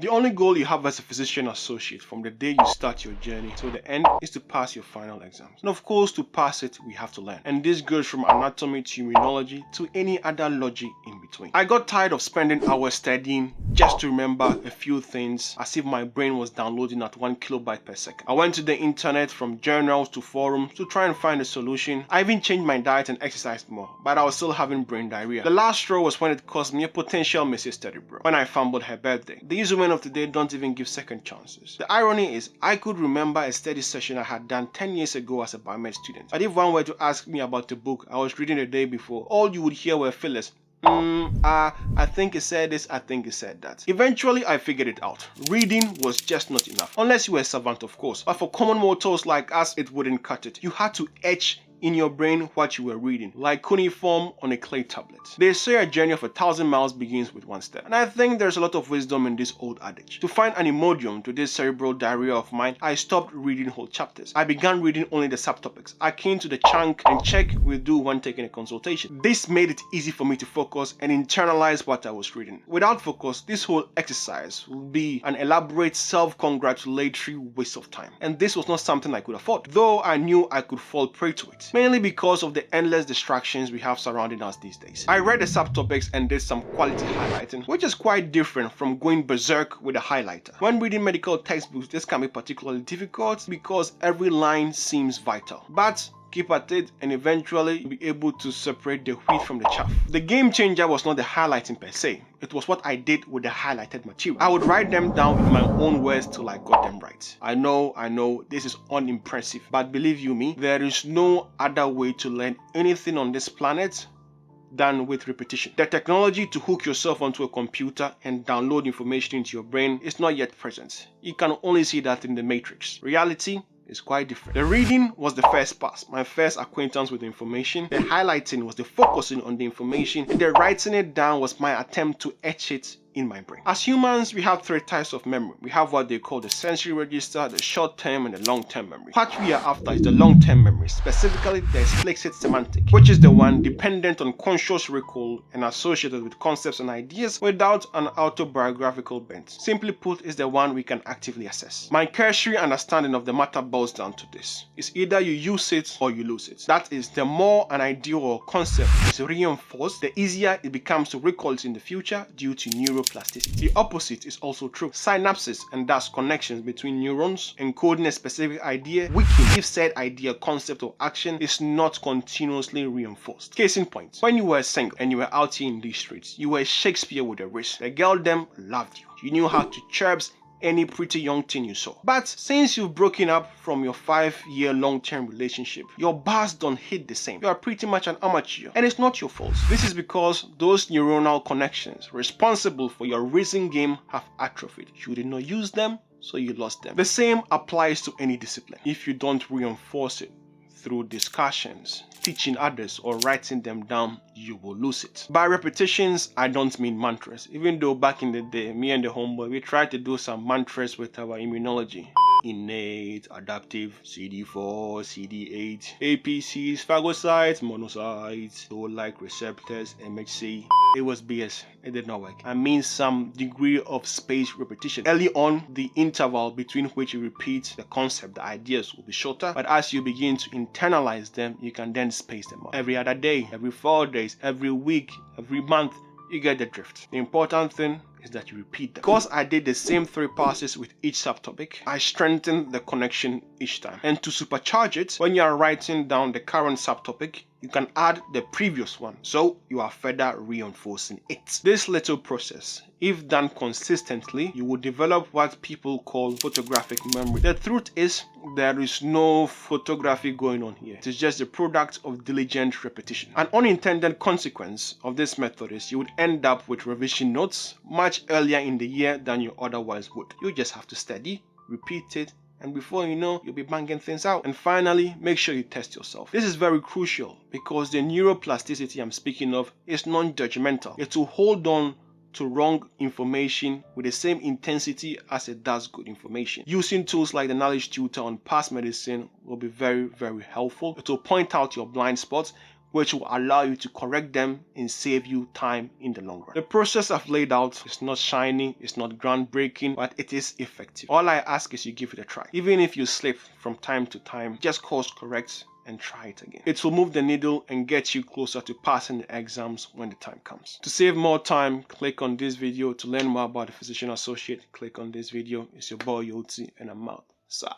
The only goal you have as a physician associate from the day you start your journey till the end is to pass your final exams. And of course, to pass it, we have to learn. And this goes from anatomy to immunology to any other logic in between. I got tired of spending hours studying just to remember a few things as if my brain was downloading at 1 kilobyte per second. I went to the internet, from journals to forums, to try and find a solution. I even changed my diet and exercised more, but I was still having brain diarrhea. The last straw was when it cost me a potential Mrs. Study Bro, when I fumbled her birthday. These women of today don't even give second chances. The irony is, I could remember a study session I had done 10 years ago as a biomed student. But if one were to ask me about the book I was reading the day before, all you would hear were fillers. I think it said this, I think it said that. Eventually, I figured it out. Reading was just not enough. Unless you were a savant, of course. But for common mortals like us, it wouldn't cut it. You had to etch in your brain what you were reading, like cuneiform on a clay tablet. They say a journey of 1,000 miles begins with one step. And I think there's a lot of wisdom in this old adage. To find an imodium to this cerebral diarrhea of mine, I stopped reading whole chapters. I began reading only the subtopics. I came to the chunk and check we do when taking a consultation. This made it easy for me to focus and internalize what I was reading. Without focus, this whole exercise would be an elaborate self-congratulatory waste of time. And this was not something I could afford, though I knew I could fall prey to it, mainly because of the endless distractions we have surrounding us these days. I read the subtopics and did some quality highlighting, which is quite different from going berserk with a highlighter. When reading medical textbooks, this can be particularly difficult because every line seems vital. But keep at it and eventually you'll be able to separate the wheat from the chaff. The game changer was not the highlighting per se, it was what I did with the highlighted material. I would write them down in my own words till I got them right. I know, this is unimpressive, but believe you me, there is no other way to learn anything on this planet than with repetition. The technology to hook yourself onto a computer and download information into your brain is not yet present. You can only see that in the Matrix. Reality is quite different. The reading was the first pass, my first acquaintance with the information. The highlighting was the focusing on the information, and the writing it down was my attempt to etch it in my brain. As humans, we have 3 types of memory. We have what they call the sensory register, the short-term and the long-term memory. What we are after is the long-term memory, specifically the explicit semantic, which is the one dependent on conscious recall and associated with concepts and ideas without an autobiographical bent. Simply put, is the one we can actively assess. My cursory understanding of the matter boils down to this. It's either you use it or you lose it. That is, the more an idea or concept is reinforced, the easier it becomes to recall it in the future due to neuroplasticity. The opposite is also true. Synapses, and thus connections between neurons, encoding a specific idea, weaken if said idea, concept, or action is not continuously reinforced. Case in point, when you were single and you were out here in these streets, you were Shakespeare with a wrist. The girl them loved you. You knew how to chirps any pretty young thing you saw. But since you've broken up from your 5-year long-term relationship, your bars don't hit the same. You are pretty much an amateur, and it's not your fault. This is because those neuronal connections responsible for your racing game have atrophied. You did not use them, so you lost them. The same applies to any discipline. If you don't reinforce it through discussions, teaching others, or writing them down, you will lose it. By repetitions, I don't mean mantras. Even though back in the day, me and the homeboy, we tried to do some mantras with our immunology. Innate, adaptive, CD4, CD8, APCs, phagocytes, monocytes, toll-like receptors, MHC. It was BS. It did not work. I mean some degree of spaced repetition. Early on, the interval between which you repeat the concept, the ideas will be shorter, but as you begin to internalize them, you can then space them out. Every other day, every 4 days, every week, every month, you get the drift. The important thing is that you repeat them. Because I did the same 3 passes with each subtopic, I strengthened the connection each time. And to supercharge it, when you are writing down the current subtopic, you can add the previous one, so you are further reinforcing it. This little process, if done consistently, you will develop what people call photographic memory. The truth is, there is no photography going on here. It is just a product of diligent repetition. An unintended consequence of this method is you would end up with revision notes much earlier in the year than you otherwise would. You just have to study, repeat it, and before you know, you'll be banging things out. And finally, make sure you test yourself. This is very crucial because the neuroplasticity I'm speaking of is non-judgmental. It will hold on to wrong information with the same intensity as it does good information. Using tools like the knowledge tutor on past medicine will be very, very helpful. It will point out your blind spots, which will allow you to correct them and save you time in the long run. The process I've laid out is not shiny, it's not groundbreaking, but it is effective. All I ask is you give it a try. Even if you slip from time to time, just course correct and try it again. It will move the needle and get you closer to passing the exams when the time comes. To save more time, click on this video. To learn more about the Physician Associate, click on this video. It's your boy Yoti and I'm out. Salute.